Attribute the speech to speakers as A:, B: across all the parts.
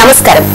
A: నమస్కారం.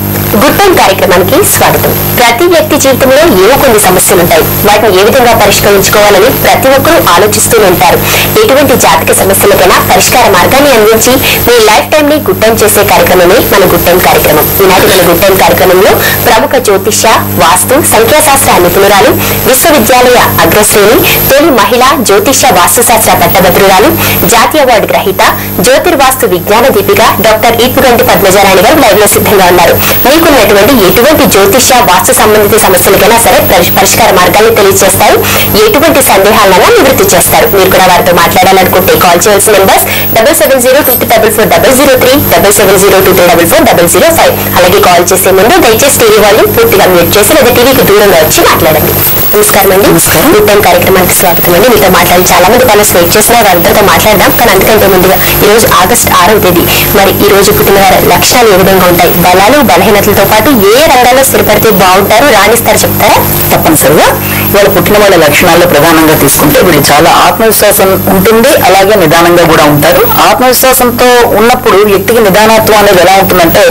A: Good time కార్యక్రమానికి స్వాగతం. ప్రతి వ్యక్తి జీవితంలో ఏవో కొన్ని సమస్యలుంటాయి. వాటిని ఏ విధంగా పరిష్కరించుకోవాలని ప్రతి ఒక్కరూ ఆలోచిస్తూ ఉంటారు. ఎటువంటి జాతక సమస్యలకైనా పరిష్కార మార్గాన్ని అందించి మీ లైఫ్ టైం ని గుడ్ టైం చేసే కార్యక్రమమే మన గుడ్ టైం కార్యక్రమం. ఈనాటి మన గుడ్ టైం కార్యక్రమంలో ప్రముఖ జ్యోతిష్య, వాస్తు, సంఖ్యాశాస్త్ర నిపుణురాలు, విశ్వవిద్యాలయ అగ్రశ్రేణి తొలి మహిళా జ్యోతిష్య వాస్తుశాస్త్ర పట్టభద్రురాలు, జాతీయ అవార్డు గ్రహీత, జ్యోతిర్వాస్తు విజ్ఞాన దీపిక డాక్టర్ ఈపుగంటి పద్మజారాణి గారు లైవ్ లో సిద్ధంగా ఉన్నారు. మీకున్నటువంటి ఎటువంటి జ్యోతిష్య వాస్తు సంబంధిత సమస్యలకైనా సరే పరిష్కార మార్గాన్ని తెలియజేస్తారు. ఎటువంటి సందేహాలైనా నివృత్తి చేస్తారు. మీరు కూడా వారితో మాట్లాడాలనుకుంటే కాల్ చేయాల్సిన నెంబర్స్ 7702440003, 7702244005. అలాగే కాల్ చేసే ముందు దయచేసి టీవీ వాల్యూమ్ పూర్తిగా మ్యూట్ చేసి లేదా టీవీకి దూరంగా వచ్చి మాట్లాడండి. నమస్కారం అండి. గుడ్ టైం కార్యక్రమానికి స్వాగతం అండి. మీతో మాట్లాడి చాలా మంది కాలర్స్ వెయిట్ చేస్తున్నారు. వారితో మాట్లాడదాం. కానీ అందుకంటే ముందుగా ఈ రోజు ఆగస్టు 6వ తేదీ. మరి ఈ రోజు పుట్టిన వారి లక్షణాలు ఏ విధంగా ఉంటాయి? బలాలు, బలహీనతలతో పాటు ఏ రంగాల్లో స్థిరపడితే బాగుంటారు, రాణిస్తారు చెప్తారా?
B: తప్పనిసరిగా ఇవాళ పుట్టిన వాళ్ళ లక్షణాల్లో ప్రధానంగా తీసుకుంటే వీళ్ళు చాలా ఆత్మవిశ్వాసం ఉంటుంది, అలాగే నిదానంగా కూడా ఉంటారు. ఆత్మవిశ్వాసంతో ఉన్నప్పుడు వ్యక్తికి నిదానత్వం అనేది ఎలా ఉంటుందంటే,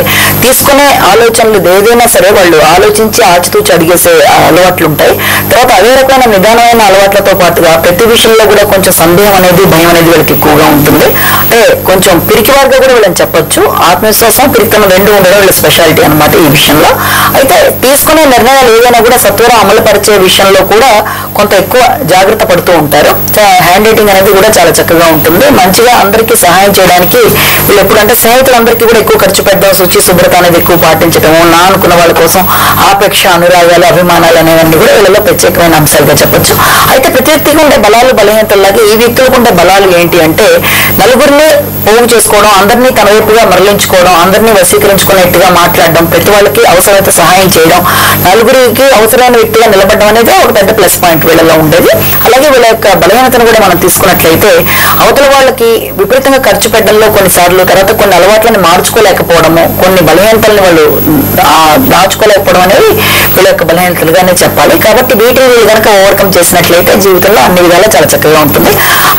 B: తీసుకునే ఆలోచనలు ఏదైనా సరే వాళ్ళు ఆలోచించి ఆచితూచి అడిగేసే అలవాట్లు ఉంటాయి. తర్వాత అదే రకమైన నిదానమైన అలవాట్లతో పాటుగా ప్రతి విషయంలో కూడా కొంచెం సందేహం అనేది, భయం అనేది వీళ్ళకి ఎక్కువగా ఉంటుంది. అంటే కొంచెం పిరికివారుగా కూడా వీళ్ళని చెప్పొచ్చు. ఆత్మవిశ్వాసం, పిరికితనం రెండు ఉండడం వీళ్ళ స్పెషాలిటీ అనమాట ఈ విషయంలో. అయితే తీసుకునే నిర్ణయాలు ఏదైనా కూడా సత్వరం అమలు పరిచే విషయంలో కూడా కొంత ఎక్కువ జాగ్రత్త పడుతూ ఉంటారు. హ్యాండ్ రైటింగ్ అనేది కూడా చాలా చక్కగా ఉంటుంది. మంచిగా అందరికీ సహాయం చేయడానికి వీళ్ళు ఎప్పుడంటే స్నేహితులందరికీ కూడా ఎక్కువ ఖర్చు పెట్టడం, శుచి శుభ్రత అనేది ఎక్కువ పాటించడము, నా అనుకున్న వాళ్ళ కోసం ఆపేక్ష, అనురాగాలు, అభిమానాలు అనేవన్నీ కూడా వీళ్ళలో ప్రత్యేకమైన అంశాలుగా చెప్పొచ్చు. అయితే ప్రతి వ్యక్తికి ఉండే బలాలు, బలహీనతలాగే ఈ వ్యక్తులకు ఉండే బలాలు ఏంటి అంటే, నలుగురిని పోగు చేసుకోవడం, అందరినీ తన వైపుగా మరలించుకోవడం, అందరినీ వశీకరించుకునేట్టుగా మాట్లాడడం, ప్రతి వాళ్ళకి అవసరమైతే సహాయం చేయడం, నలుగురికి అవసరమైన వ్యక్తిగా నిలబడడం అనేది ఒక పెద్ద ప్లస్ పాయింట్ వీళ్ళలో ఉండేది. అలాగే వీళ్ళ యొక్క బలహీనతను కూడా మనం తీసుకున్నట్లయితే, అవతల వాళ్ళకి విపరీతంగా ఖర్చు పెట్టడంలో కొన్నిసార్లు, తర్వాత కొన్ని అలవాట్లని మార్చుకోలేకపోవడము, కొన్ని బలహీనతల్ని వాళ్ళు దాచుకోలేకపోవడం అనేది వీళ్ళ యొక్క బలహీనతలుగానే చెప్పాలి. కాబట్టి వీటిని వీళ్ళు కనుక ఓవర్కమ్ చేసినట్లయితే జీవితంలో అన్ని విధాలా చాలా చక్కగా ఉంటుంది.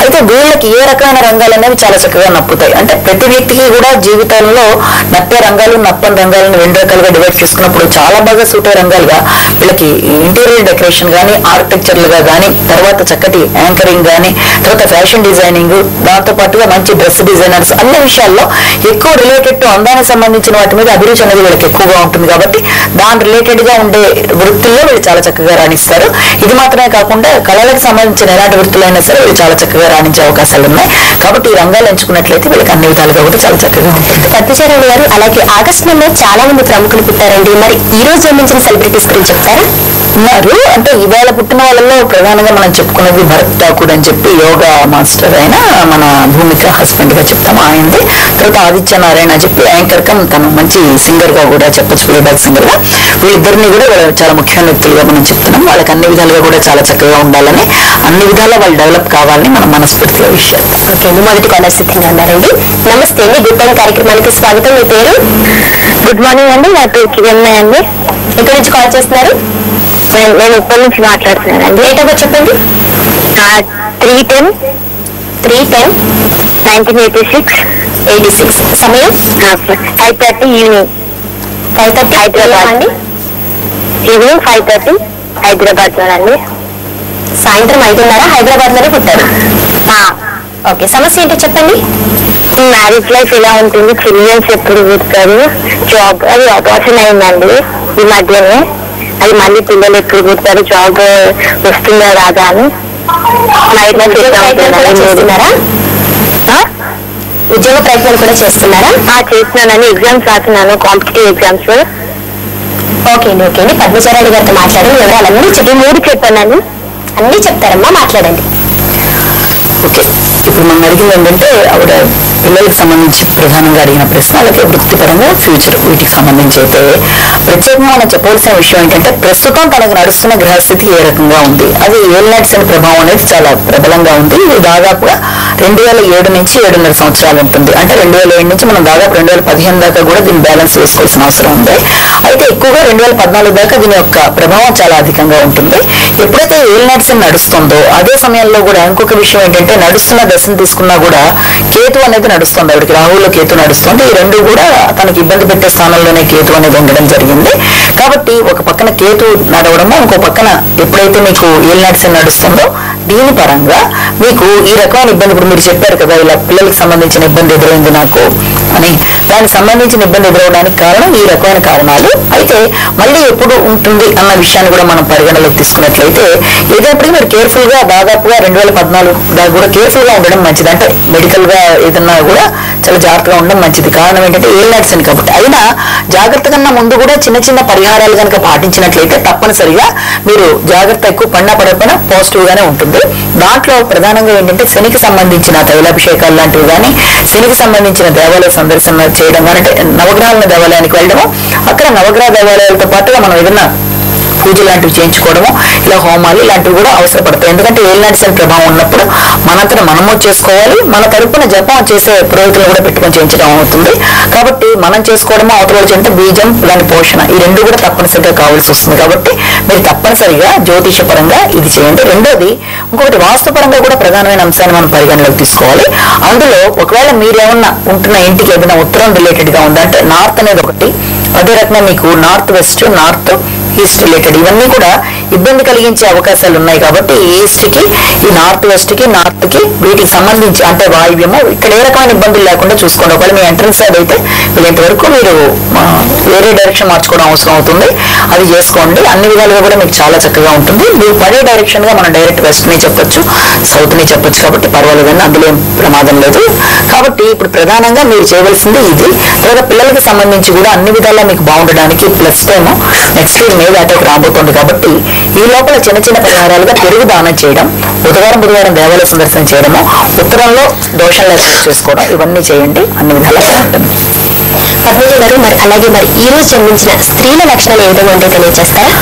B: అయితే వీళ్ళకి ఏ రకమైన రంగాలు అనేవి చాలా చక్కగా నప్పుతాయి. అంటే ప్రతి వ్యక్తికి కూడా జీవితంలో నప్పే రంగాలు, నప్పని రంగాలను రెండు రకాలుగా డివైడ్ చేసుకున్నప్పుడు చాలా బాగా సూట్ అయ్యే రంగాలుగా వీళ్ళకి ఇంటీరియర్ డెకరేషన్ కానీ, ఆర్కిటెక్చర్లుగా కానీ, తర్వాత చక్కటి యాంకరింగ్ కానీ, తర్వాత ఫ్యాషన్ డిజైనింగ్, దాంతో పాటుగా మంచి డ్రెస్ డిజైనర్స్, అన్ని విషయాల్లో ఎక్కువ రిలేటెడ్ టు అందానికి సంబంధించిన వాటి మీద అభిరుచి అనేది వీళ్ళకి ఎక్కువగా ఉంటుంది. కాబట్టి దాని రిలేటెడ్ గా ఉండే వృత్తుల్లో వీళ్ళు చాలా చక్కగా రాణిస్తారు. ఇది మాత్రమే కాకుండా కళలకు సంబంధించిన ఎలాంటి వృత్తులైనా సరే వీళ్ళు చాలా చక్కగా రాణించే అవకాశాలు ఉన్నాయి. కాబట్టి ఈ రంగాలు ఎంచుకున్నట్లయితే వీళ్ళకి అన్ని విధాలుగా కూడా చాలా చక్కగా ఉంటుంది.
A: పద్మజారాణి గారు, అలాగే ఆగస్టు నెలలో చాలా మంది ప్రముఖులు పుట్టారండి. మరి ఈ రోజు జన్మించిన సెలబ్రిటీస్ గురించి చెప్తారా?
B: ఉన్నారు. అంటే ఇవాళ పుట్టిన వాళ్ళలో ప్రధానంగా మనం చెప్పుకున్నది భరత్ ఠాకూర్ అని చెప్పి యోగా మాస్టర్ అయిన మన భూమిక హస్బెండ్ గా చెప్తాము ఆయనది. తర్వాత ఆదిత్య నారాయణ అని చెప్పి యాంకర్ కమ్ తను మంచి సింగర్ గా కూడా చెప్పొచ్చు, ప్లేబ్యాక్ సింగర్ గా. వీళ్ళిద్దరిని కూడా చాలా ముఖ్యమైన వ్యక్తులుగా మనం చెప్తున్నాం. వాళ్ళకి అన్ని విధాలుగా కూడా చాలా చక్కగా ఉండాలని, అన్ని విధాలా వాళ్ళు డెవలప్ కావాలని మనం మనస్ఫూర్తిగా విషయాలు.
A: ఓకే అండి, మొదటి కాలర్ సిద్ధంగా ఉన్నారండి. నమస్తే అండి, గుడ్ టైం కార్యక్రమానికి స్వాగతం. మీ పేరు?
C: గుడ్ మార్నింగ్ అండి, నా పేరు కిరణ్ అండి.
A: ఎక్కడి నుంచి కాల్ చేస్తున్నారు?
C: నేను ఇప్పటి నుంచి మాట్లాడుతున్నానండి.
A: డేట్ ఆఫ్ బర్త్ చెప్పండి.
C: 3/10/1986.
A: సమయం
C: 5:30 ఈవినింగ్.
A: 5:30 హైదరాబాద్ అండి.
C: ఈవినింగ్ 5:30 హైదరాబాద్ లో అండి.
A: సాయంత్రం 5:30 హైదరాబాద్ లోనే పుట్టారు. ఓకే, సమస్య ఏంటో చెప్పండి.
C: మ్యారేజ్ లైఫ్ ఎలా ఉంటుంది, చిల్డ్రన్స్ ఎప్పుడు పుడతారు, జాబ్ అది ఆపర్చున్ అయిందండి ఈ మధ్యనే. అది మళ్ళీ పిల్లలు ఎప్పుడు పుడతారు, జాబ్ వస్తుందా రాదా అని
A: చేస్తున్నారా? ఉద్యోగ ప్రయత్నాలు కూడా చేస్తున్నారా?
C: చేస్తున్నానండి. ఎగ్జామ్స్ రాస్తున్నాను, కాంపిటేటివ్ ఎగ్జామ్స్.
A: ఓకే అండి పద్మచారాణి గారితో మాట్లాడి వివరాలన్నీ చెప్పి 3 చెప్పాను అన్ని చెప్తారమ్మా, మాట్లాడండి.
B: ఓకే, ఇప్పుడు మనం అడిగింది ఏంటంటే ఆవిడ పిల్లలకు సంబంధించి ప్రధానంగా అడిగిన ప్రశ్న, అలాగే వృత్తిపరంగా ఫ్యూచర్ వీటికి సంబంధించి అయితే ప్రత్యేకంగా మనం చెప్పవలసిన విషయం ఏంటంటే ప్రస్తుతం తనకు నడుస్తున్న గ్రహస్థితి ఏ రకంగా ఉంది, అది ఏలినాటి శని ప్రభావం అనేది చాలా ప్రబలంగా ఉంది. ఇది దాదాపుగా 2007 నుంచి 7.5 సంవత్సరాలు ఉంటుంది. అంటే 2007 నుంచి మనం దాదాపు 2015 దాకా కూడా దీన్ని బ్యాలెన్స్ వేసుకోవాల్సిన అవసరం ఉంది. అయితే ఎక్కువగా 2014 దాకా దీని యొక్క ప్రభావం చాలా అధికంగా ఉంటుంది. ఎప్పుడైతే ఏలినాటి శని నడుస్తుందో అదే సమయంలో కూడా ఇంకొక విషయం ఏంటంటే నడుస్తున్న దశను తీసుకున్నా కూడా కేతు అనేది నడుస్తుంది. ఆవిడకి రాహుల్లో కేతు నడుస్తుంది. ఈ రెండు కూడా తనకి ఇబ్బంది పెట్టే స్థానంలోనే కేతు అనేది ఉండడం జరిగింది. కాబట్టి ఒక పక్కన కేతు నడవడము, ఇంకో పక్కన ఎప్పుడైతే మీకు ఏలినాటి శని నడుస్తుందో దీని పరంగా మీకు ఈ రకమైన ఇబ్బంది, ఇప్పుడు మీరు చెప్పారు కదా ఇలా పిల్లలకు సంబంధించిన ఇబ్బంది ఎదురైంది నాకు అని, దానికి సంబంధించిన ఇబ్బంది ఎదురవడానికి కారణం ఈ రకమైన కారణాలు. అయితే మళ్ళీ ఎప్పుడు ఉంటుంది అన్న విషయాన్ని కూడా మనం పరిగణలోకి తీసుకున్నట్లయితే ఏదైనా మీరు కేర్ఫుల్ గా దాదాపుగా 2014 దాకా కూడా కేర్ఫుల్ గా ఉండడం మంచిది. అంటే మెడికల్ గా ఏదన్నా కూడా చాలా జాగ్రత్తగా ఉండడం మంచిది. కారణం ఏంటంటే ఏలినాటి శని కాబట్టి. అయినా జాగ్రత్త కన్నా ముందు కూడా చిన్న చిన్న పరిహారాలు కనుక పాటించినట్లయితే తప్పనిసరిగా మీరు జాగ్రత్త ఎక్కువ పడినా పడకపోయినా పాజిటివ్ గానే ఉంటుంది. దాంట్లో ప్రధానంగా ఏంటంటే శనికి సంబంధించిన తైలాభిషేకాలు లాంటివి కానీ, శనికి సంబంధించిన దేవాలయ సందర్శన చేయడం కానీ, అంటే నవగ్రహాల దేవాలయానికి వెళ్ళడము, అక్కడ నవగ్రహ దేవాలయాలతో పాటుగా మనం ఏదైనా పూజలు లాంటివి చేయించుకోవడము, ఇలా హోమాలు ఇలాంటివి కూడా అవసరపడతాయి. ఎందుకంటే ఏలినాటి శని ప్రభావం ఉన్నప్పుడు మనంతట మనము చేసుకోవాలి, మన తరపున జపం చేసే పురోహితులు కూడా పెట్టుకొని చేయించడం అవుతుంది. కాబట్టి మనం చేసుకోవడము, అవతల అంటే బీజం దాని పోషణ ఈ రెండు కూడా తప్పనిసరిగా కావాల్సి వస్తుంది. కాబట్టి మీరు తప్పనిసరిగా జ్యోతిష పరంగా ఇది చేయండి. రెండోది ఇంకొకటి వాస్తుపరంగా కూడా ప్రధానమైన అంశాన్ని మనం పరిగణలోకి తీసుకోవాలి. అందులో ఒకవేళ మీరేమన్నా ఉంటున్న ఇంటికి ఏదైనా ఉత్తరం రిలేటెడ్ గా ఉందంటే నార్త్ అనేది ఒకటి, అదే రకంగా మీకు north west, north east related ఇవన్నీ కూడా ఇబ్బంది కలిగించే అవకాశాలు ఉన్నాయి. కాబట్టి ఈస్ట్ కి, ఈ నార్త్ వెస్ట్ కి, నార్త్ కి వీటికి సంబంధించి అంటే వాయువ్యము ఇక్కడ ఏ రకమైన ఇబ్బందులు లేకుండా చూసుకోండి. ఒకవేళ మీ ఎంట్రన్స్ సైడ్ అయితే వీళ్ళంతవరకు మీరు వేరే డైరెక్షన్ మార్చుకోవడం అవసరం అవుతుంది, అది చేసుకోండి. అన్ని విధాలుగా కూడా మీకు చాలా చక్కగా ఉంటుంది. మీరు పడే డైరెక్షన్ గా మనం డైరెక్ట్ వెస్ట్ ని చెప్పొచ్చు, సౌత్ ని చెప్పొచ్చు. కాబట్టి పర్వాలేదని అందులో ఏం ప్రమాదం లేదు. కాబట్టి ఇప్పుడు ప్రధానంగా మీరు చేయవలసింది ఇది. తర్వాత పిల్లలకి సంబంధించి కూడా అన్ని విధాలా మీకు బాగుండడానికి ప్లస్ టైమ్ నెక్స్ట్ అటాక్ రాబోతుంది. కాబట్టి ఈ లోపల చిన్న చిన్న పరిహారాలుగా పెరుగు దానం చేయడం, బుధవారం దేవాలయ సందర్శన చేయడము, ఉత్తరంలో దోషం లేకుండా చేసుకోవడం, ఇవన్నీ చేయండి. అన్ని విధాలుగా ఉంటుంది.
A: పద్మజ గారు, మరి అలాగే మరి ఈ రోజు జన్మించిన స్త్రీల లక్షణాలు ఏ విధంగా ఉంటే తెలియజేస్తారా?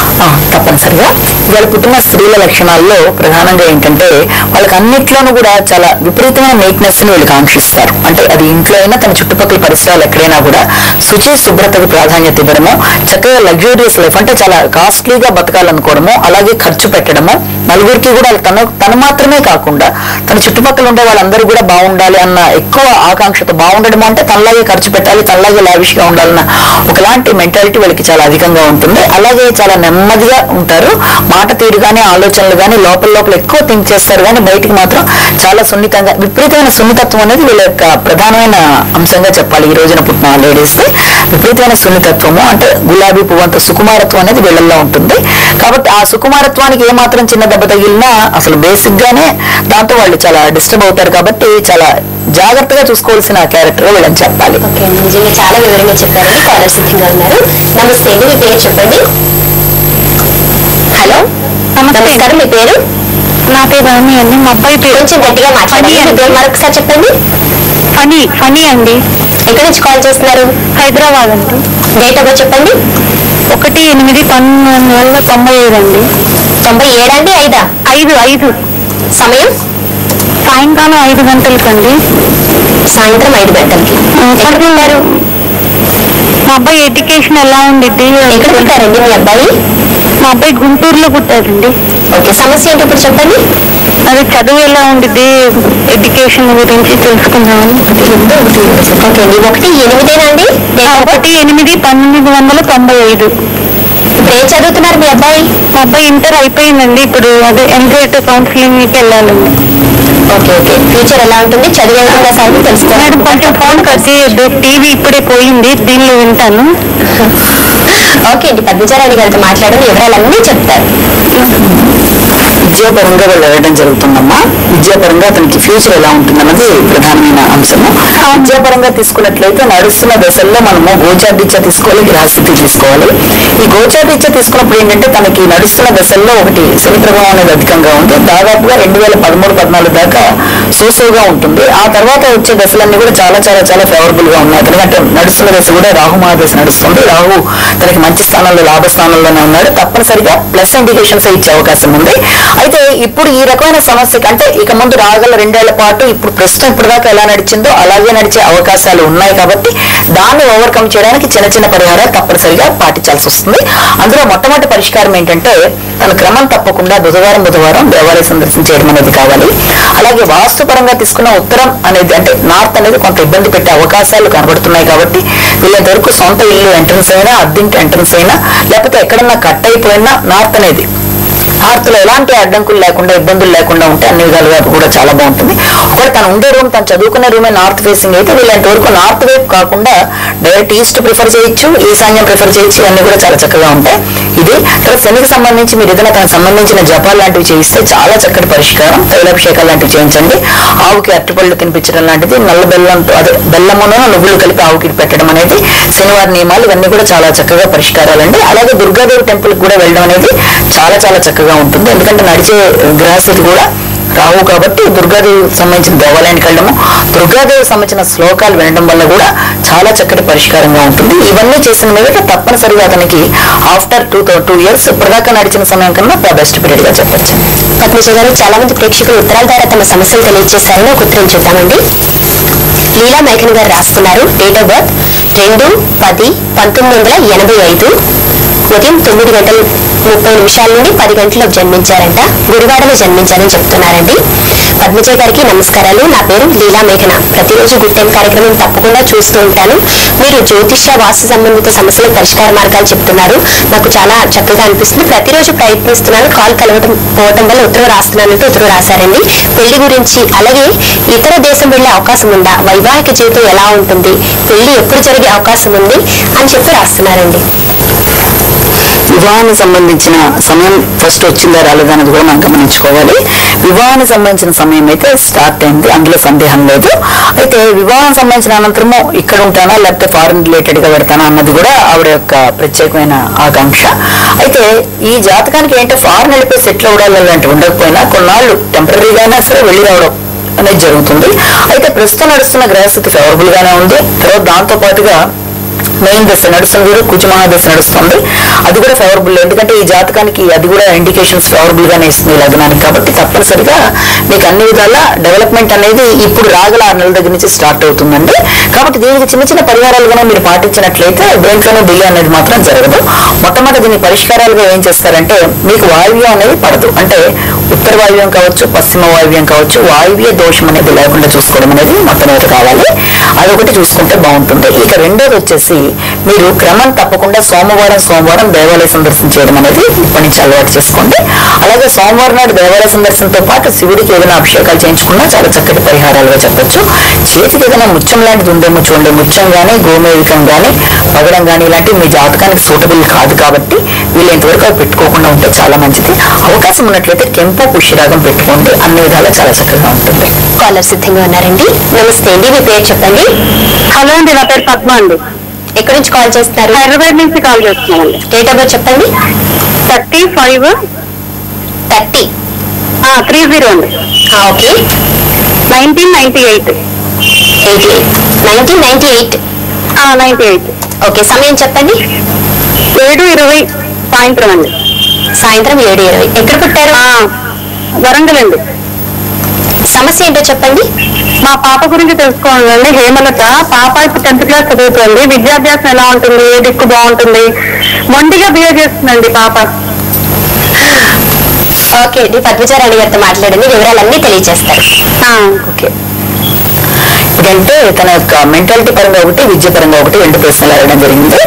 B: తప్పనిసరిగా వాళ్ళు పుట్టిన స్త్రీల లక్షణాల్లో ప్రధానంగా ఏంటంటే వాళ్ళకి అన్నిట్లోనూ కూడా చాలా విపరీతమైన నీట్నెస్ ని వీళ్ళు కాంక్షిస్తారు. అంటే అది ఇంట్లో అయినా తన చుట్టుపక్కల పరిసరాలు ఎక్కడైనా కూడా శుచి శుభ్రతకు ప్రాధాన్యత ఇవ్వడము, చక్కగా లగ్జూరియస్ లైఫ్ అంటే చాలా కాస్ట్లీగా బతకాలనుకోవడము, అలాగే ఖర్చు పెట్టడము, నలుగురికి కూడా తను మాత్రమే కాకుండా తన చుట్టుపక్కల ఉండే వాళ్ళందరూ కూడా బాగుండాలి అన్న ఎక్కువ ఆకాంక్షతో బాగుండడం అంటే తనలాగే ఖర్చు పెట్టాలి, తనలాగే లావిష్ గా ఉండాలన్న ఒకలాంటి మెంటాలిటీ వాళ్ళకి చాలా అధికంగా ఉంటుంది. అలాగే చాలా నెమ్మదిగా ఉంటారు. మాట తీరు కానీ, ఆలోచనలు కానీ లోపల ఎక్కువ థింక్ చేస్తారు కానీ బయటికి మాత్రం చాలా సున్నితంగా, విపరీతమైన సున్నితత్వం అనేది వీళ్ళ యొక్క ప్రధానమైన అంశంగా చెప్పాలి. ఈ రోజున పుట్టిన లేడీస్ విపరీతమైన సున్నితత్వము అంటే గులాబీ పువ్వు అంత సుకుమారత్వం అనేది వీళ్ళల్లో ఉంటుంది. కాబట్టి ఆ సుకుమారత్వానికి ఏమాత్రం చిన్న దెబ్బ తగిలినా అసలు బేసిక్ గానే దాంతో వాళ్ళు చాలా డిస్టర్బ్ అవుతారు. కాబట్టి చాలా జాగ్రత్తగా చూసుకోవాల్సిన క్యారెక్టర్ వీళ్ళని చెప్పాలి.
A: నిజంగా చాలా వివరంగా చెప్పారండి. కాలర్ సిద్ధంగా ఉన్నారు. నమస్తే అండి, మీ పేరు చెప్పండి. హలో, నమస్కారం. మీ పేరు?
C: నా పేరు రాణి అండి. మా అబ్బాయి పేరు
A: కొంచెం గట్టిగా మాట్లాడండి. మీ పేరు మరొకసారి చెప్పండి.
C: ఫనీ అండి.
A: ఎక్కడి నుంచి కాల్ చేస్తున్నారు?
C: హైదరాబాద్ అండి.
A: డేట్ ఆఫ్ బర్త్ చెప్పండి.
C: 1/8/1997 అండి.
A: 97 అండి?
C: 5
A: సమయం?
C: సాయంకాలం 5 గంటలకండి.
A: సాయంత్రం 5 గంటలకి. ఎక్కడున్నారు?
C: మా అబ్బాయి ఎడ్యుకేషన్ ఎలా ఉండిద్ది?
A: ఎక్కడ పుట్టారండి మీ అబ్బాయి?
C: మా అబ్బాయి గుంటూరులో పుట్టారండి.
A: ఓకే, సమస్య ఏంటి ఇప్పుడు చెప్పండి.
C: అది చదువు ఎలా ఉండిద్ది, ఎడ్యుకేషన్ గురించి తెలుసుకుందామని.
A: ఓకే అండి. 1/8 అండి?
C: 1/8/1995.
A: ఇప్పుడు ఏం చదువుతున్నారు మీ అబ్బాయి?
C: మా అబ్బాయి ఇంటర్ అయిపోయిందండి. ఇప్పుడు అదే ఎంట్రీ కౌన్సిలింగ్ కి వెళ్ళాలండి.
A: ఓకే. ఫ్యూచర్ ఎలా ఉంటుంది, చదువు ఎలా సాగు తెలుసుకోవాలి.
C: మేడం కొంచెం ఫోన్ కట్టి, టీవీ ఇప్పుడే పోయింది, దీనిలో వింటాను.
A: ఓకే అండి, పద్మచారాణి గారితో మాట్లాడిన వివరాలన్నీ చెప్తారు.
B: విద్యాపరంగా వాళ్ళు వెళ్ళడం జరుగుతుందమ్మా. విద్యాపరంగా అతనికి ఫ్యూచర్ ఎలా ఉంటుందన్నది ప్రధానమైన అంశము. విద్యాపరంగా తీసుకున్నట్లయితే నడుస్తున్న దశల్లో మనము గోచారీత్యా తీసుకోవాలి, గ్రహస్థితి తీసుకోవాలి. ఈ గోచారీత్యా తీసుకున్నప్పుడు ఏంటంటే తనకి నడుస్తున్న దశల్లో ఒకటి శని ప్రభావం అనేది అధికంగా ఉంది. దాదాపుగా 2013-14 దాకా సోసోగా ఉంటుంది. ఆ తర్వాత వచ్చే దశలన్నీ కూడా చాలా చాలా చాలా ఫేవరబుల్ గా ఉన్నాయి. ఎందుకంటే నడుస్తున్న దశ కూడా రాహు మహాదశ నడుస్తుంది. రాహు తనకి మంచి స్థానంలో, లాభ స్థానంలోనే ఉన్నాడు. తప్పనిసరిగా ప్లస్ ఇండికేషన్స్ ఇచ్చే అవకాశం ఉంది. అయితే ఇప్పుడు ఈ రకమైన సమస్యకి అంటే ఇక ముందు రాగల 2 ఏళ్ల పాటు ఇప్పుడు ప్రస్తుతం ఇప్పుడు దాకా ఎలా నడిచిందో అలాగే నడిచే అవకాశాలు ఉన్నాయి. కాబట్టి దాన్ని ఓవర్కమ్ చేయడానికి చిన్న చిన్న పరిహారాలు తప్పనిసరిగా పాటించాల్సి వస్తుంది. అందులో మొట్టమొదటి పరిష్కారం ఏంటంటే తన క్రమం తప్పకుండా బుధవారం దేవాలయ సందర్శన చేయడం అనేది కావాలి. అలాగే వాస్తుపరంగా తీసుకున్న ఉత్తరం అనేది అంటే నార్త్ అనేది కొంత ఇబ్బంది పెట్టే అవకాశాలు కనబడుతున్నాయి. కాబట్టి వీళ్ళంత వరకు సొంత ఇల్లు ఎంట్రన్స్ అయినా, అద్దెంటి ఎంట్రన్స్ అయినా, లేకపోతే ఎక్కడన్నా కట్ అయిపోయినా నార్త్ అనేది నార్త్లో ఎలాంటి అడ్డంకులు లేకుండా, ఇబ్బందులు లేకుండా ఉంటే అన్ని విధాలుగా కూడా చాలా బాగుంటుంది. ఒకవేళ తను ఉండే రూమ్, తను చదువుకునే రూమే నార్త్ ఫేసింగ్ అయితే వీళ్ళంత వరకు నార్త్ వైపు కాకుండా డైరెక్ట్ ఈస్ట్ ప్రిఫర్ చేయొచ్చు, ఈశాన్యం ప్రిఫర్ చేయొచ్చు. ఇవన్నీ కూడా చాలా చక్కగా ఉంటాయి. ఇది తర్వాత శనికి సంబంధించి మీరు ఏదైనా తనకు సంబంధించిన జపాలు లాంటివి చేయిస్తే చాలా చక్కటి పరిష్కారం. తైలాభిషేకాలు లాంటివి చేయించండి. ఆవుకి అరటిపళ్ళు తినిపించడం లాంటిది, నల్ల బెల్లంతో అదే బెల్లమును నువ్వులు కలిపి ఆవుకి పెట్టడం అనేది శనివారం నియమాలు. ఇవన్నీ కూడా చాలా చక్కగా పరిష్కారాలండి. అలాగే దుర్గాదేవి టెంపుల్ కూడా వెళ్ళడం అనేది చాలా చాలా చక్కగా ఉంటుంది. ఎందుకంటే నడిచే గ్రహస్థితి కూడా రావు కాబట్టి దుర్గాదేవి సంబంధించిన దేవాలయానికి వెళ్ళడము, దుర్గాదేవి సంబంధించిన శ్లోకాలు వినడం వల్ల కూడా చాలా చక్కటి పరిష్కారంగా ఉంటుంది. ఇవన్నీ చేసిన మీద తప్పనిసరిగా అతనికి ఆఫ్టర్ 2 years ఇప్పటిదాకా నడిచిన సమయం కన్నా బెస్ట్ పీరియడ్ గా చెప్పచ్చు.
A: పద్మజ గారు, చాలా మంది ప్రేక్షకులు ఉత్తరాల ద్వారా తమ సమస్యలు తెలియజేశారని ఒక ఉత్తరం చూద్దామండి. లీలా మేఘన్ గారు రాస్తున్నారు. డేట్ ఆఫ్ బర్త్ 2-10-1985 ఉదయం 9:30 నుండి 10 గంటలకు జన్మించారంట. గుడివాడలో జన్మించారని చెప్తున్నారండి. పద్మజ గారికి నమస్కారాలు. నా పేరు లీలా మేఘన. ప్రతిరోజు గుడ్ టైం కార్యక్రమం తప్పకుండా చూస్తూ ఉంటాను. మీరు జ్యోతిష్య, వాస్తు సంబంధిత సమస్యల పరిష్కార మార్గాలు చెప్తున్నారు. నాకు చాలా చక్కగా అనిపిస్తుంది. ప్రతిరోజు ప్రయత్నిస్తున్నాను. కాల్ పోవటం వల్ల ఉత్తరం రాస్తున్నానంటూ ఉత్తరం రాశారండి. పెళ్లి గురించి, అలాగే ఇతర దేశం వెళ్లే అవకాశం ఉందా, వైవాహిక జీవితం ఎలా ఉంటుంది, పెళ్లి ఎప్పుడు జరిగే అవకాశం ఉంది అని చెప్పి రాస్తున్నారండి.
B: వివాహానికి సంబంధించిన సమయం ఫస్ట్ వచ్చిందా రాలేదా అనేది కూడా మనం గమనించుకోవాలి. వివాహానికి సంబంధించిన సమయం అయితే స్టార్ట్ అయింది, అందులో సందేహం లేదు. అయితే వివాహం సంబంధించిన అనంతరము ఇక్కడ ఉంటానా లేకపోతే ఫారెన్ రిలేటెడ్ గా పెడతానా అన్నది కూడా ఆవిడ యొక్క ప్రత్యేకమైన ఆకాంక్ష. అయితే ఈ జాతకానికి ఏంటంటే ఫారెన్ వెళ్ళిపోయి సెటిల్ అవ్వడాలు అలాంటివి ఉండకపోయినా కొన్నాళ్ళు టెంపరీగా అయినా సరే వెళ్ళి రావడం అనేది జరుగుతుంది. అయితే ప్రస్తుతం నడుస్తున్న గ్రహస్థితి ఫేవరబుల్ గానే ఉంది. తర్వాత దాంతో పాటుగా మెయిన్ దశ నడుస్తుంది, కుజమహాదశ నడుస్తుంది. అది కూడా ఫేవరబుల్. ఎందుకంటే ఈ జాతకానికి అది కూడా ఇండికేషన్స్ ఫేవరబుల్ గానే ఇస్తుంది లగ్నానికి. కాబట్టి తప్పనిసరిగా మీకు అన్ని విధాల డెవలప్మెంట్ అనేది ఇప్పుడు రాగల 6 నెలల దగ్గర నుంచి స్టార్ట్ అవుతుందండి. కాబట్టి దీనికి చిన్న చిన్న పరిహారాలుగానే మీరు పాటించినట్లయితే దేంట్లోనూ డిలే అనేది మాత్రం జరగదు. మొట్టమొదటి దీన్ని పరిష్కారాలుగా ఏం చేస్తారంటే మీకు వాయువ్యం అనేది పడదు, అంటే ఉత్తర వాయువ్యం కావచ్చు, పశ్చిమ వాయువ్యం కావచ్చు, వాయువ్య దోషం అనేది లేకుండా చూసుకోవడం అనేది మొట్టమొదటి కావాలి. అదొకటి చూసుకుంటే బాగుంటుంది. ఇక రెండోది వచ్చేసి మీరు క్రమం తప్పకుండా సోమవారం దేవాలయ సందర్శన చేయడం అనేది ఇప్పటి నుంచి అలవాటు చేసుకోండి. అలాగే సోమవారం నాడు దేవాలయ సందర్శనతో పాటు శివుడికి ఏదైనా అభిషేకాలు చేయించుకున్నా చాలా చక్కటి పరిహారాలుగా చెప్పొచ్చు. చేతికి ఏదైనా ముత్యం లాంటిది ఉందేమో చూడండి. ముత్యం గానీ, గోమేవికం గానీ, పగడం గానీ ఇలాంటివి మీ జాతకానికి సూటబుల్ కాదు కాబట్టి వీళ్ళంతవరకు అవి పెట్టుకోకుండా ఉంటే చాలా మంచిది. అవకాశం ఉన్నట్లయితే కెంపు, పుష్యరాగం పెట్టుకోండి. అన్ని విధాలా చాలా చక్కగా ఉంటుంది.
A: కాలర్ సిద్ధంగా ఉన్నారండి. నమస్తే అండి, మీ పేరు చెప్పండి.
C: హలో అండి, నా పేరు పద్మ అండి.
A: ఎక్కడి నుంచి కాల్ చేస్తున్నారు?
C: హైదరాబాద్ నుంచి కాల్ చేస్తున్నామండి.
A: డేట్ ఆఫ్ బర్త్ చెప్పండి.
C: 35
A: 30
C: 30 అండి.
A: ఓకే.
C: 1998.
A: 1998. ఓకే, సమయం చెప్పండి.
C: 7:20 సాయంత్రం అండి.
A: సాయంత్రం 7:20. ఎక్కడ పుట్టారు?
C: వరంగల్ అండి.
A: సమస్య ఏంటో చెప్పండి.
C: మా పాప గురించి తెలుసుకోవాలండి. హేమలత. పాప ఇప్పుడు 10th క్లాస్ చదువుతుంది. విద్యాభ్యాసం ఎలా ఉంటుంది, ఏ దిక్కు బాగుంటుంది? మొండిగా బిహేవ్ చేస్తుందండి పాప.
A: ఓకే అండి, పద్మచారాణి గారితో మాట్లాడండి, వివరాలన్నీ తెలియజేస్తారు.
B: ఓకే. ఎందుకంటే తన యొక్క మెంటాలిటీ పరంగా ఒకటి, విద్య పరంగా ఒకటి, 2 ప్రశ్నలు అడగడం జరిగింది.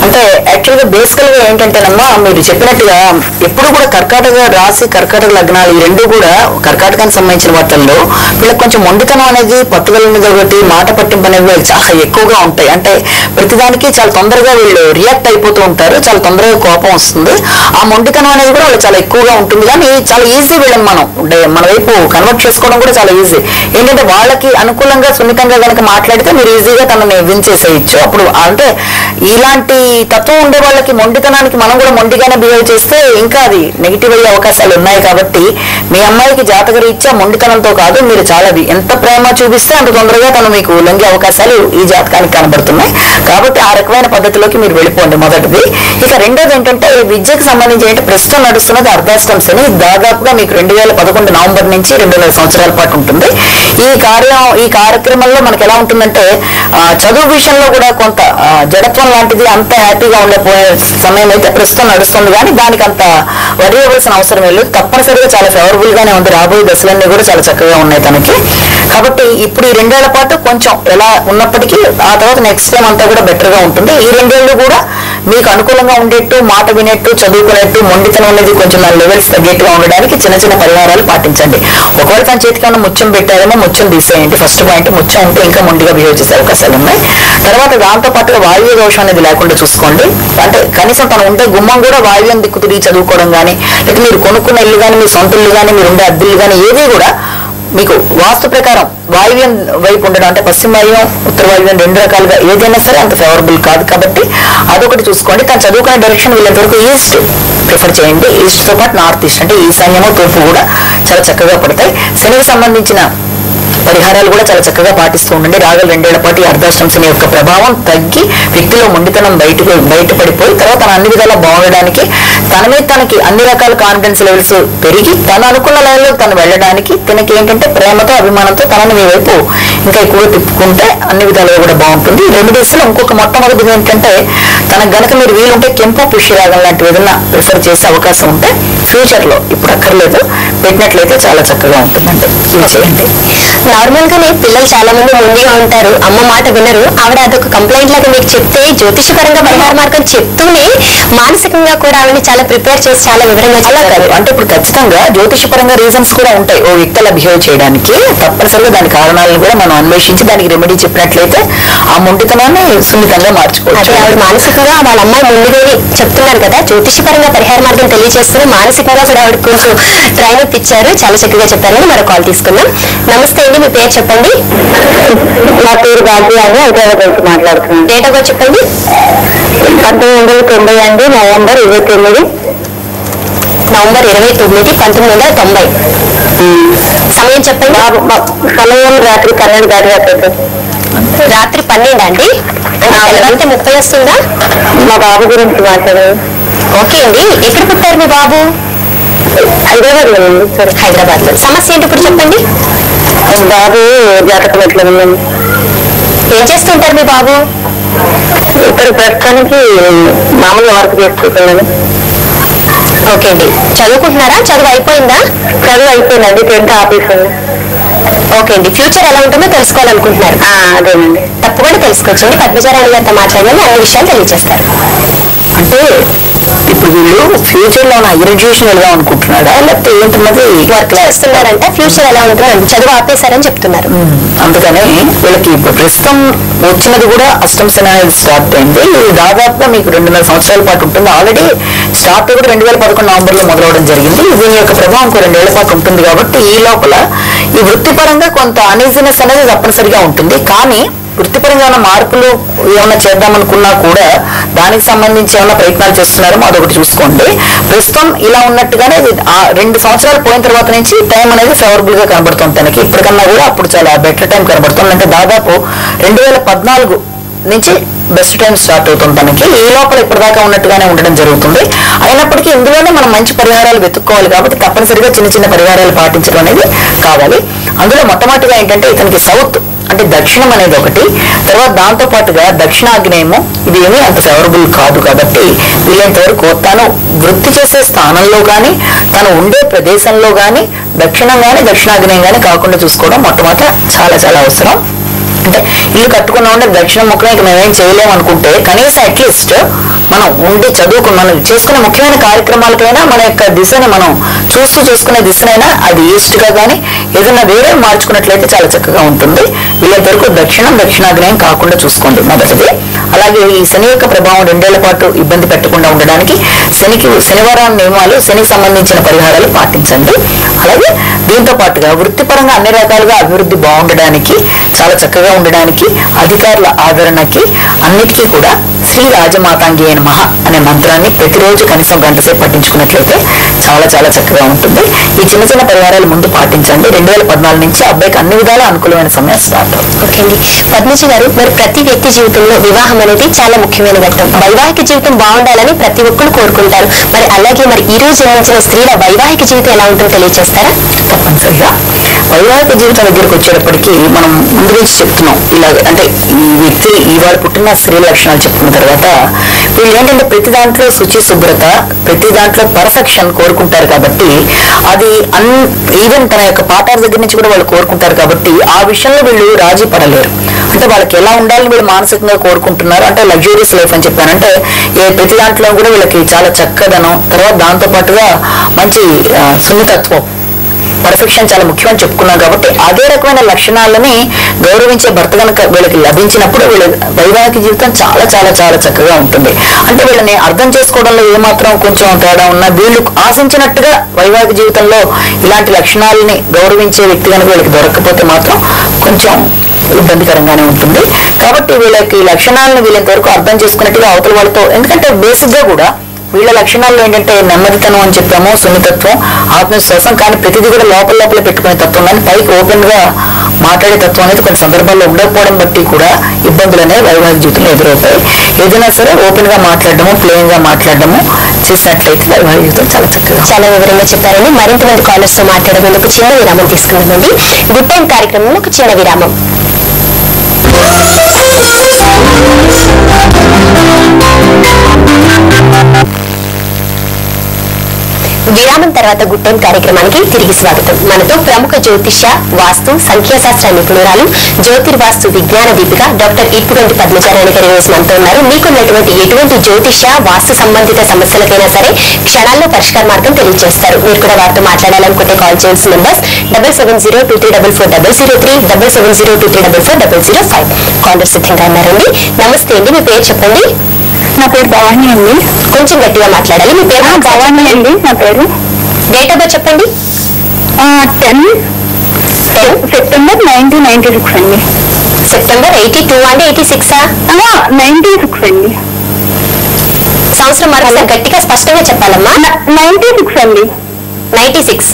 B: అంటే యాక్చువల్గా బేసికల్ గా ఏంటంటేనమ్మా, మీరు చెప్పినట్టుగా ఎప్పుడు కూడా కర్కాటక రాశి, కర్కాటక లగ్నాలు ఈ 2 కూడా కర్కాటకానికి సంబంధించిన వాటిల్లో వీళ్ళకి కొంచెం మొండితనం అనేది, పట్టుదల మీద ఒకటి, మాట పట్టింపు అనేవి వీళ్ళకి చాలా ఎక్కువగా ఉంటాయి. అంటే ప్రతిదానికి చాలా తొందరగా వీళ్ళు రియాక్ట్ అయిపోతూ ఉంటారు, చాలా తొందరగా కోపం వస్తుంది. ఆ మొండితనం అనేది కూడా వాళ్ళు చాలా ఎక్కువగా ఉంటుంది. కానీ చాలా ఈజీ వీళ్ళని మన వైపు కన్వర్ట్ చేసుకోవడం కూడా చాలా ఈజీ. ఏంటంటే వాళ్ళకి అనుకూలంగా, సున్నితంగా కనుక మాట్లాడితే మీరు ఈజీగా తనని విన్ చేసేయచ్చు. అప్పుడు అంటే ఇలాంటి తత్వం ఉండే వాళ్ళకి, మొండితనానికి మనం కూడా మొండిగానే బిహేవ్ చేస్తే ఇంకా అది నెగిటివ్ అయ్యే అవకాశాలు ఉన్నాయి. కాబట్టి మీ అమ్మాయికి జాతక రీత్యా మొండితనంతో కాదు, మీరు చాలా ఎంత ప్రేమ చూపిస్తే అంత తొందరగా తను మీకు లొంగే అవకాశాలు ఈ జాతకానికి కనబడుతున్నాయి. కాబట్టి ఆ రకమైన పద్ధతిలోకి మీరు వెళ్ళిపోండి, మొదటిది. ఇక రెండోది ఏంటంటే విద్యకు సంబంధించి ఏంటంటే ప్రస్తుతం నడుస్తున్నది అర్ధాష్టమ శని. దాదాపుగా మీకు 2011 నవంబర్ నుంచి 2 సంవత్సరాల పాటు ఉంటుంది. ఈ కార్యక్రమంలో మనకి ఎలా ఉంటుందంటే చదువు విషయంలో కూడా కొంత జడత్వం లాంటిది, అంత హ్యాపీగా ఉండకపోయే సమయం అయితే ప్రస్తుతం నడుస్తుంది. కానీ దానికి అంత వరి అవ్వాల్సిన అవసరం లేదు. తప్పనిసరిగా చాలా ఫేవరబుల్ గానే ఉంది. రాబోయే దశలన్నీ కూడా చాలా చక్కగా ఉన్నాయి తనకి. కాబట్టి ఇప్పుడు ఈ 2 ఏళ్ల పాటు కొంచెం ఎలా ఉన్నప్పటికీ ఆ తర్వాత నెక్స్ట్ టైం అంతా కూడా బెటర్ గా ఉంటుంది. ఈ 2 ఏళ్ళు కూడా మీకు అనుకూలంగా ఉండేట్టు, మాట వినేట్టు, చదువుకునేట్టు, మొండితనం అనేది కొంచెం నా లెవెల్స్ తగ్గట్టుగా ఉండడానికి చిన్న చిన్న పరిహారాలు పాటించండి. ఒకవేళ తన చేతికి ఏమైనా ముత్యం పెట్టారేమో ముత్యం తీసేయండి. ఫస్ట్ పాయింట్, ముత్యం ఉంటే ఇంకా మొండిగా బిహేవ్ చేసే అవకాశాలు ఉన్నాయి. తర్వాత దాంతో పాటుగా వాయువ్య దోషం అనేది లేకుండా చూసుకోండి. అంటే కనీసం తను ఉంటే గుమ్మం కూడా వాయువ్యం దిక్కు తిరిగి చదువుకోవడం కానీ, లేకపోతే మీరు కొనుక్కున్న ఇల్లు కానీ, మీ సొంత ఇల్లు కానీ, మీరు ఉండే అద్దెలు కానీ ఏవి కూడా మీకు వాస్తు ప్రకారం వాయువ్యం వైపు ఉండడం, అంటే పశ్చిమ వాయువ్యం, ఉత్తర వాయువ్యం 2 రకాలుగా ఏదైనా సరే అంత ఫేవరబుల్ కాదు. కాబట్టి అదొకటి చూసుకోండి. కానీ చదువుకునే డైరెక్షన్ వీళ్ళంతవరకు ఈస్ట్ ప్రిఫర్ చేయండి. ఈస్ట్ తో పాటు నార్త్ ఈస్ట్ అంటే ఈశాన్యము, తూర్పు కూడా చాలా చక్కగా పడతాయి. శనికి సంబంధించిన పరిహారాలు కూడా చాలా చక్కగా పాటిస్తూ ఉండండి. రాగల 2 ఏళ్ల పాటు అర్ధాష్టమ శని యొక్క ప్రభావం తగ్గి వ్యక్తిలో మొండితనం బయటపడిపోయి తర్వాత తన అన్ని విధాలా బాగుండడానికి, తన మీద తనకి అన్ని రకాల కాన్ఫిడెన్స్ లెవెల్స్ పెరిగి తను అనుకున్న లెవెల్లో తను వెళ్ళడానికి, తనకి ఏంటంటే ప్రేమతో, అభిమానంతో తనని మీ వైపు ఇంకా ఎక్కువ తిప్పుకుంటే అన్ని విధాలుగా కూడా బాగుంటుంది. రెమెడీస్ లో ఇంకొక మొట్టమొదటిది ఏంటంటే తనకు గనక మీరు వీలుంటే కెంపు, పుష్యరాగం లాంటివి ఏదైనా ప్రిఫర్ చేసే అవకాశం ఉంటే ఫ్యూచర్ లో, ఇప్పుడు అక్కర్లేదు, పెట్టినట్లయితే చాలా చక్కగా ఉంటుందండి. ఇది చేయండి.
A: నార్మల్ గానే పిల్లలు చాలా మంది ముందుగా ఉంటారు, అమ్మ మాట వినరు. ఆవిడ అదొక కంప్లైంట్ లాగా మీకు చెప్తే జ్యోతిషపరంగా పరిహార మార్గం చెప్తూనే మానసికంగా కూడా ఆవిడని చాలా ప్రిపేర్ చేసి చాలా వివరంగా
B: కాదు. అంటే ఇప్పుడు ఖచ్చితంగా జ్యోతిషపరంగా రీజన్స్ కూడా ఉంటాయి ఓ వ్యక్తి అలా బిహేవ్ చేయడానికి. తప్పనిసరిగా దాని కారణాలను కూడా మనం అన్వేషించి దానికి రెమెడీ చెప్పినట్లయితే ఆ మొండితనాన్ని సున్నితంగా మార్చుకోవచ్చు.
A: ఆవిడ మానసికంగా వాళ్ళ అమ్మాయి ముందుగానే చెప్తున్నారు కదా, జ్యోతిషపరంగా పరిహార మార్గం తెలియజేస్తూనే మానసికంగా కూడా ఆవిడ కొంచెం ట్రైనప్ ఇచ్చారు. చాలా చక్కగా చెప్పారని మరో కాల్ తీసుకుందాం. నమస్తే అండి, మీ పేరు చెప్పండి.
C: నా పేరు బాబు అని హైదరాబాద్ నుంచి మాట్లాడుతున్నాను.
A: డేట్ ఆఫ్ బర్త్ చెప్పండి.
C: 1990 అండి, నవంబర్ 29.
A: నవంబర్ 29, 1990. సమయం చెప్పండి.
C: సమయం రాత్రి 12 దాటి.
A: రాత్రి 12 అండి. తెల్లవారితే 30 వస్తుందా?
C: మా బాబు గురించి మాట్లాడారు.
A: ఓకే అండి, ఎక్కడ పుట్టారు మీ బాబు?
C: హైదరాబాద్ లో ఉంది సార్.
A: హైదరాబాద్ లో. సమస్య ఏంటి ఇప్పుడు చెప్పండి.
C: బాబు జాతకం ఎట్లా ఉందండి?
A: ఏం చేస్తుంటారు మీ బాబు?
C: ఇక్కడ ప్రస్తుతానికి మామూలుగా వర్క్ చేసుకుంటున్నాను.
A: ఓకే అండి, చదువుకుంటున్నారా? చదువు అయిపోయిందా?
C: చదువు అయిపోయిందండి, 10th ఆఫీస్ ఉంది.
A: ఓకే అండి, ఫ్యూచర్ ఎలా ఉంటుందో తెలుసుకోవాలనుకుంటున్నారు.
C: అదేనండి.
A: తప్పకుండా తెలుసుకోవచ్చండి. పద్మజారాణి గారితో మాట్లాడాలని అన్ని విషయాలు తెలియజేస్తారు.
B: అంటే ఇప్పుడు వీళ్ళు ఫ్యూచర్ లో హైయర్ ఎడ్యుకేషన్ వెళ్దాం అనుకుంటున్నాడా, లేకపోతే ఏంటన్నది
A: వర్క్ చేస్తున్నారంటే ఫ్యూచర్ ఎలా ఉంటుందని చదువు ఆపేశారని చెప్తున్నారు.
B: అందుకనే వీళ్ళకి ఇప్పుడు ప్రస్తుతం వచ్చినది కూడా అష్టమ శని అనేది స్టార్ట్ అయింది. ఇది దాదాపుగా మీకు 2.5 సంవత్సరాల పాటు ఉంటుంది. ఆల్రెడీ స్టార్ట్ కూడా 2011 నవంబర్ లో మొదలవడం జరిగింది. దీని యొక్క ప్రభావం ఇంకో 2 ఏళ్ల పాటు ఉంటుంది. కాబట్టి ఈ లోపల ఈ వృత్తిపరంగా కొంత అనీజినెస్ అనేది తప్పనిసరిగా ఉంటుంది. కానీ వృత్తిపరంగా మార్పులు ఏమైనా చేద్దామనుకున్నా కూడా దానికి సంబంధించి ఏమైనా ప్రయత్నాలు చేస్తున్నారేమో అదొకటి చూసుకోండి. ప్రస్తుతం ఇలా ఉన్నట్టుగానే 2 సంవత్సరాలు పోయిన తర్వాత నుంచి టైం అనేది ఫేవరబుల్ గా కనబడుతుంది తనకి. ఇప్పటికన్నా కూడా అప్పుడు చాలా బెటర్ టైం కనబడుతుంది. అంటే దాదాపు 2014 నుంచి బెస్ట్ టైం స్టార్ట్ అవుతుంది తనకి. ఈ లోపల ఇప్పటిదాకా ఉన్నట్టుగానే ఉండడం జరుగుతుంది. అయినప్పటికీ ఇందులోనే మనం మంచి పరిహారాలు వెతుక్కోవాలి. కాబట్టి తప్పనిసరిగా చిన్న చిన్న పరిహారాలు పాటించడం అనేది కావాలి. అందులో మొట్టమొదటిగా ఏంటంటే ఇతనికి సౌత్ అంటే దక్షిణం అనేది ఒకటి, తర్వాత దాంతో పాటుగా దక్షిణాగ్నేయము, ఇది ఏమీ అంత ఫేవరబుల్ కాదు. కాబట్టి వీలైనంత వరకు తను వృత్తి చేసే స్థానంలో కానీ తను ఉండే ప్రదేశంలో కానీ దక్షిణం కానీ దక్షిణాగ్నేయం కానీ కాకుండా చూసుకోవడం మొట్టమొదట చాలా చాలా అవసరం. అంటే ఇల్లు కట్టుకున్నాం అంటే దక్షిణ ముఖం ఇక మేమేం చేయలేము అనుకుంటే కనీసం అట్లీస్ట్ మనం ఉండి చదువుకుని మనం చేసుకునే ముఖ్యమైన కార్యక్రమాలకైనా మన యొక్క దిశని మనం చూస్తూ చేసుకునే దిశనైనా అది ఈస్ట్ గా కానీ ఏదైనా వేరే మార్చుకున్నట్లయితే చాలా చక్కగా ఉంటుంది. వీళ్ళంత వరకు దక్షిణాగ్నేయం కాకుండా చూసుకోండి మొదటిది. అలాగే ఈ శని యొక్క ప్రభావం 2 ఏళ్ల పాటు ఇబ్బంది పెట్టకుండా ఉండడానికి శనివారం నియమాలు, శనికి సంబంధించిన పరిహారాలు పాటించండి. అలాగే దీంతో పాటుగా వృత్తిపరంగా అన్ని రకాలుగా అభివృద్ధి బాగుండడానికి, చాలా చక్కగా ఉండడానికి, అధికారుల ఆదరణకి అన్నిటికీ కూడా శ్రీ రాజమాతాంగి అయిన మహా అనే మంత్రాన్ని ప్రతిరోజు కనీసం గంట సేపు పఠించుకున్నట్లయితే చాలా చాలా చక్కగా ఉంటుంది. ఈ చిన్న చిన్న పరిహారాలు ముందు పాటించండి. 2014 నుంచి అబ్బాయికి అన్ని విధాల అనుకూలమైన సమయం స్టార్ట్ అవుతుంది.
A: ఓకే అండి. పద్మజ గారు, మరి ప్రతి వ్యక్తి జీవితంలో వివాహం అనేది చాలా ముఖ్యమైన ఘట్టం. వైవాహిక జీవితం బాగుండాలని ప్రతి ఒక్కరు కోరుకుంటారు. మరి అలాగే మరి ఈ రోజు జన్మించిన స్త్రీల వైవాహిక జీవితం ఎలా ఉంటుందో తెలియజేస్తారా?
B: తప్పనిసరిగా వైవాహిక జీవితం దగ్గరికి వచ్చేటప్పటికి మనం ముందు నుంచి చెప్తున్నాం. ఇలా అంటే ఈ వ్యక్తి ఇవాళ పుట్టిన స్త్రీ లక్షణాలు చెప్పుకున్న తర్వాత వీళ్ళు ఏంటంటే ప్రతి దాంట్లో శుచి శుభ్రత, ప్రతి దాంట్లో పర్ఫెక్షన్ కోరుకుంటారు. కాబట్టి అది ఈవెన్ తన యొక్క పార్ట్నర్ దగ్గర నుంచి కూడా వాళ్ళు కోరుకుంటారు. కాబట్టి ఆ విషయంలో వీళ్ళు రాజీ పడలేరు. అంటే వాళ్ళకి ఎలా ఉండాలని వీళ్ళు మానసికంగా కోరుకుంటున్నారు. అంటే లగ్జూరియస్ లైఫ్ అని చెప్పానంటే ప్రతి దాంట్లో కూడా వీళ్ళకి చాలా చక్కదనం, తర్వాత దాంతో పాటుగా మంచి సున్నితత్వం, పర్ఫెక్షన్ చాలా ముఖ్యమని చెప్పుకున్నాం. కాబట్టి అదే రకమైన లక్షణాలని గౌరవించే భర్త కనుక వీళ్ళకి లభించినప్పుడు వీళ్ళ వైవాహిక జీవితం చాలా చాలా చాలా చక్కగా ఉంటుంది. అంటే వీళ్ళని అర్థం చేసుకోవడంలో ఏమాత్రం కొంచెం తేడా ఉన్నా వీళ్ళు ఆశించినట్టుగా వైవాహిక జీవితంలో ఇలాంటి లక్షణాలని గౌరవించే వ్యక్తి కనుక వీళ్ళకి దొరకకపోతే మాత్రం కొంచెం ఇబ్బందికరంగానే ఉంటుంది. కాబట్టి వీళ్ళకి లక్షణాలను వీళ్ళంతవరకు అర్థం చేసుకున్నట్టుగా అవతల వాళ్ళతో, ఎందుకంటే బేసిక్ గా కూడా వీళ్ళ లక్షణాల్లో ఏంటంటే నెమ్మదితనం అని చెప్పాము, సున్నితత్వం, ఆత్మవిశ్వాసం, కానీ ప్రతిదీ కూడా లోపల పెట్టుకునే తత్వం, కానీ పైకి ఓపెన్ గా మాట్లాడే తత్వం అనేది కొన్ని సందర్భాల్లో ఉండకపోవడం బట్టి కూడా ఇబ్బందులు అనేవి వైవాహిక జీవితంలో ఎదురవుతాయి. ఏదైనా సరే ఓపెన్ గా మాట్లాడడము, ప్లేన్ గా మాట్లాడడము చేసినట్లయితే వైవాహిక జీవితం చాలా చక్కగా.
A: చాలా వివరంగా చెప్పారని. మరింత మంది కాలర్స్ తో మాట్లాడేందుకు చిన్న విరామం తీసుకున్నామండి. గుడ్ టైం కార్యక్రమంలో ఒక చిన్న విరామం. విరామం తర్వాత గుడ్ టైం కార్యక్రమానికి తిరిగి స్వాగతం. మనతో ప్రముఖ జ్యోతిష, వాస్తు, సంఖ్యాశాస్త్ర నిపుణురాలు, జ్యోతిర్వాస్తు విజ్ఞాన దీపిక డాక్టర్ ఇప్పుగంటి పద్మచారాణి గారి రోజు మనతో ఉన్నారు. మీకున్నటువంటి ఎటువంటి జ్యోతిష, వాస్తు సంబంధిత సమస్యలకైనా సరే క్షణాల్లో పరిష్కార మార్గం తెలియజేస్తారు. మీరు కూడా వారితో మాట్లాడాలనుకుంటే కాల్ చేయాల్సిన నంబర్స్ 7702344003, 7702344005. కాలర్ సిద్ధంగా ఉన్నారండి. నమస్తే అండి, మీ పేరు చెప్పండి.
C: నా పేరు భవానీ అండి.
A: కొంచెం గట్టిగా మాట్లాడాలి. మీ పేరు?
C: భవానీ అండి నా పేరు.
A: డేట్ ఆఫ్ బర్త్ చెప్పండి.
C: 10 సెప్టెంబర్ 1996 అండి.
A: సెప్టెంబర్ 82 అంటే 86
C: 96 అండి.
A: సంవత్సరం మరొకసారి గట్టిగా స్పష్టంగా చెప్పాలమ్మా.
C: 96 అండి.
A: 96.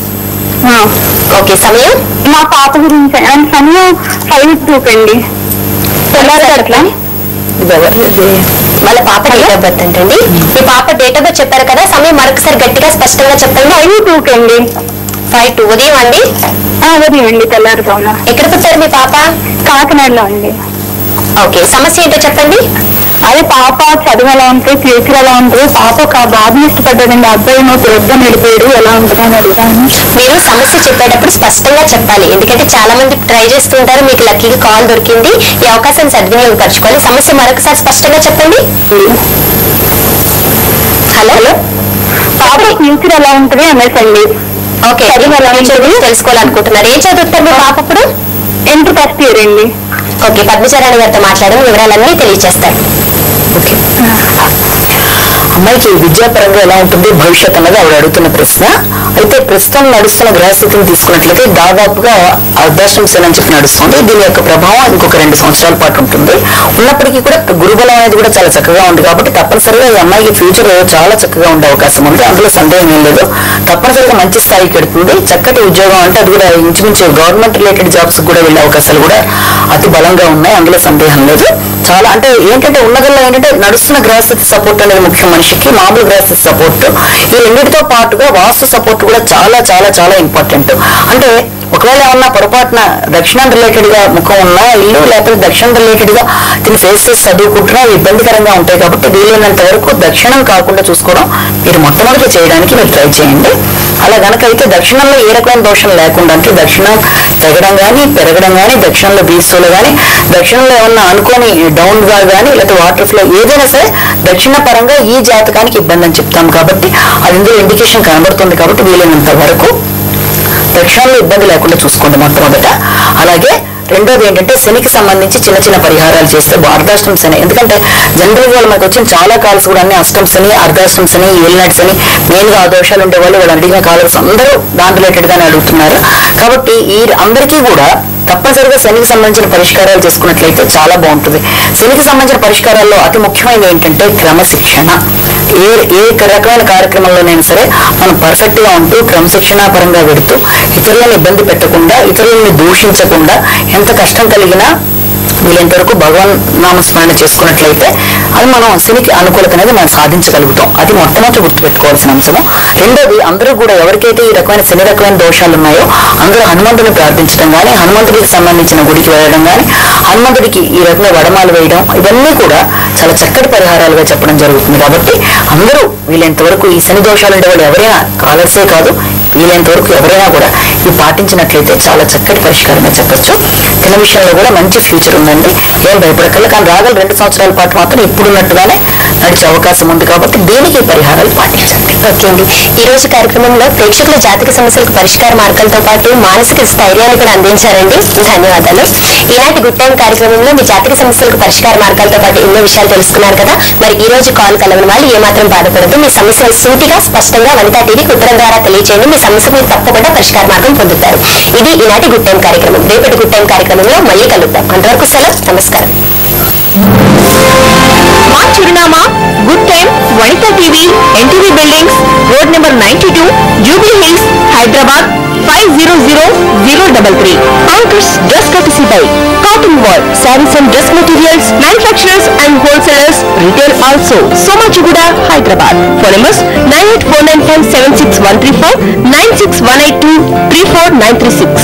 A: ఓకే. సమయం?
C: మా పాప గురించి సమయం 5:02 అండి. తెల్లారి అట్లా.
A: వాళ్ళ పాప డేట్ ఆఫ్ బర్త్ అంటండి. మీ పాప డేట్ ఆఫ్ బర్త్ చెప్పారు కదా, సమయం మరొకసారి గట్టిగా స్పష్టంగా చెప్పండి.
C: 5:02 అండి.
A: 5:02 ఉదయం అండి.
C: ఉదయం అండి, తెల్లారుజామున.
A: ఎక్కడ పుట్టారు మీ పాప?
C: కాకినాడలో అండి.
A: ఓకే. సమస్య ఏంటో చెప్పండి.
C: అదే పాప చదువు ఎలా ఉంటుంది, ఫ్యూచర్ ఎలా ఉంటుంది, పాప ఒక బాబుని ఇష్టపడ్డాడండి, అబ్బాయి నువ్వు వద్దని వెళ్ళిపోయాడు, ఎలా ఉంటుందని అడుగుతాను.
A: మీరు సమస్య చెప్పేటప్పుడు స్పష్టంగా చెప్పాలి. ఎందుకంటే చాలా మంది ట్రై చేస్తుంటారు. మీకు లక్కీగా కాల్ దొరికింది, ఈ అవకాశాన్ని సద్వినియోగపరచుకోవాలి. సమస్య మరొకసారి స్పష్టంగా చెప్పండి. హలో.
C: పాప ఫ్యూచర్ ఎలా ఉంటుంది అనేసండి.
A: ఓకే. తెలుసుకోవాలనుకుంటున్నారు. ఏం చదువుతారు మీ పాప ఇప్పుడు?
C: ఇంటర్ ఫస్ట్ ఇయర్ అండి.
A: ఓకే. పద్మచారాణి గారితో మాట్లాడడం వివరాలన్నీ తెలియజేస్తారు.
B: ఓకే. అమ్మాయికి విద్యాపరంగా ఎలా ఉంటుంది భవిష్యత్ అన్నది ఆవిడ అడుగుతున్న ప్రశ్న. అయితే ప్రస్తుతం నడుస్తున్న గ్రహస్థితిని తీసుకున్నట్లయితే దాదాపుగా అర్ధాష్టమ శని అని చెప్పి నడుస్తుంది. దీని యొక్క ప్రభావం ఇంకొక 2 సంవత్సరాల పాటు ఉంటుంది. ఉన్నప్పటికీ కూడా గురుబలం అనేది కూడా చాలా చక్కగా ఉంది. కాబట్టి తప్పనిసరిగా ఈ అమ్మాయికి ఫ్యూచర్ చాలా చక్కగా ఉండే అవకాశం ఉంది. అందులో సందేహం ఏం లేదు. తప్పనిసరిగా మంచి స్థాయికి ఎడుతుంది. చక్కటి ఉద్యోగం అంటే అది కూడా ఇంచుమించు గవర్నమెంట్ రిలేటెడ్ జాబ్స్ కూడా వెళ్ళే అవకాశాలు కూడా అతి బలంగా ఉన్నాయి. అందులో సందేహం లేదు. చాలా అంటే ఏంటంటే ఉన్నదల్లో ఏంటంటే నడుస్తున్న గ్రహస్థితి సపోర్ట్ అనేది ముఖ్యం మనిషికి. మామూలు గ్రహస్థితి సపోర్ట్, ఈ రెండింటితో పాటుగా వాస్తు సపోర్ట్ కూడా చాలా చాలా చాలా ఇంపార్టెంట్. అంటే ఒకవేళ ఏమన్నా పొరపాటున దక్షిణం రిలేటెడ్ గా ముఖం ఉన్నా ఇల్లు, లేకపోతే దక్షిణం రిలేటెడ్ గా దీన్ని ఫేస్ చేసి చదువుకుంటున్నా ఇబ్బందికరంగా ఉంటాయి. కాబట్టి వీలైనంత వరకు దక్షిణం కాకుండా చూసుకోవడం మీరు మొట్టమొదటి చేయడానికి మీరు ట్రై చేయండి. అలా గనక అయితే దక్షిణంలో ఏ రకమైన దోషం లేకుండా, అంటే దక్షిణం తెగడం కానీ పెరగడం కానీ, దక్షిణంలో బీస్తులు కానీ, దక్షిణంలో ఏమన్నా అనుకోని డౌన్ గా కానీ లేకపోతే వాటర్ ఫ్లో ఏదైనా సరే దక్షిణ పరంగా ఈ జాతకానికి ఇబ్బంది అని చెప్తాం. కాబట్టి అది ఇందులో ఇండికేషన్ కనబడుతుంది. కాబట్టి వీలైనంత వరకు దక్షిణంలో ఇబ్బంది లేకుండా చూసుకోండి మొట్టమొదట. అలాగే రెండోది ఏంటంటే శనికి సంబంధించి చిన్న చిన్న పరిహారాలు చేస్తే అర్ధాష్టం శని, ఎందుకంటే జనరల్ గా మనకు వచ్చిన చాలా కాల్స్ కూడా అన్ని అష్టం శని, అర్ధాష్టం శని, ఏలినాటి శని, మెయిన్ గా ఆ దోషాలు ఉండే వాళ్ళు అడిగిన కాలర్స్ అందరూ దాని రిలేటెడ్ గానే అడుగుతున్నారు. కాబట్టి ఈ అందరికీ కూడా తప్పనిసరిగా శనికి సంబంధించిన పరిష్కారాలు చేసుకున్నట్లయితే చాలా బాగుంటుంది. శనికి సంబంధించిన పరిష్కారాల్లో అతి ముఖ్యమైనది ఏంటంటే క్రమశిక్షణ. ఏ రకమైన కార్యక్రమంలోనైనా సరే మనం పర్ఫెక్ట్ గా ఉంటూ క్రమశిక్షణ పరంగా పెడుతూ ఇతరులను ఇబ్బంది పెట్టకుండా, ఇతరులని దూషించకుండా, ఎంత కష్టం కలిగినా వీలైనంత వరకు భగవాన్ నామస్మరణ చేసుకున్నట్లయితే అది మనం శనికి అనుకూలత అనేది మనం సాధించగలుగుతాం. అది మొట్టమొదటి గుర్తుపెట్టుకోవాల్సిన అంశము. రెండోది, అందరూ కూడా ఎవరికైతే ఈ రకమైన శని రకమైన దోషాలు ఉన్నాయో అందరూ హనుమంతుని ప్రార్థించడం కానీ, హనుమంతుడికి సంబంధించిన గుడికి వెళ్ళడం కానీ, హనుమంతుడికి ఈ రకంగా వడమాలు వేయడం, ఇవన్నీ కూడా చాలా చక్కటి పరిహారాలుగా చెప్పడం జరుగుతుంది. కాబట్టి అందరూ వీలైనంత వరకు ఈ శని దోషాలు ఉండే వాళ్ళు ఎవరైనా, కాలర్సే కాదు, వీలైనంత వరకు ఎవరైనా కూడా ఇవి పాటించినట్లయితే చాలా చక్కటి పరిష్కారంగా చెప్పచ్చు. తిన విషయంలో కూడా మంచి ఫ్యూచర్ ఉందండి, ఏం భయపడకల్లా. కానీ రాగల 2 సంవత్సరాల పాటు మాత్రం ఇప్పుడున్నట్టుగానే నడిచే అవకాశం ఉంది. కాబట్టి దీనికి పరిహారాలు పాటించండి.
A: ఓకే అండి, ఈ రోజు కార్యక్రమంలో ప్రేక్షకుల జాతక సమస్యలకు పరిష్కార మార్గాలతో పాటు మానసిక స్థైర్యాన్ని కూడా అందించారండి. ధన్యవాదాలు. ఈనాటి గుడ్ టైం కార్యక్రమంలో మీ జాతక సమస్యలకు పరిష్కార మార్గాలతో పాటు ఎన్నో విషయాలు తెలుసుకున్నారు కదా. మరి ఈ రోజు కాల్ కలవని వాళ్ళు ఏమాత్రం బాధపడదు. మీ సమస్యను సూటిగా స్పష్టంగా వనితా టీవీకి ఉత్తరం ద్వారా తెలియజేయండి. మీ సమస్య మీరు తప్పకుండా పరిష్కార మార్గం పొందుతారు. ఇది ఈనాటి గుడ్ టైం కార్యక్రమం. రేపటి గుడ్ టైం కార్యక్రమంలో మళ్ళీ కలుద్దాం. అంతవరకు సెలవు. నమస్కారం.
D: మా చిరునామా good time Vanitha TV, NTV buildings, road number 92, Jubilee hills, Hyderabad 500033. Anchors dress courtesy by Cotton Ball, sarees and dress materials, manufacturers and wholesalers, retail also. Somachigoda, Hyderabad. Phone numbers 9849576134, 9618234 936.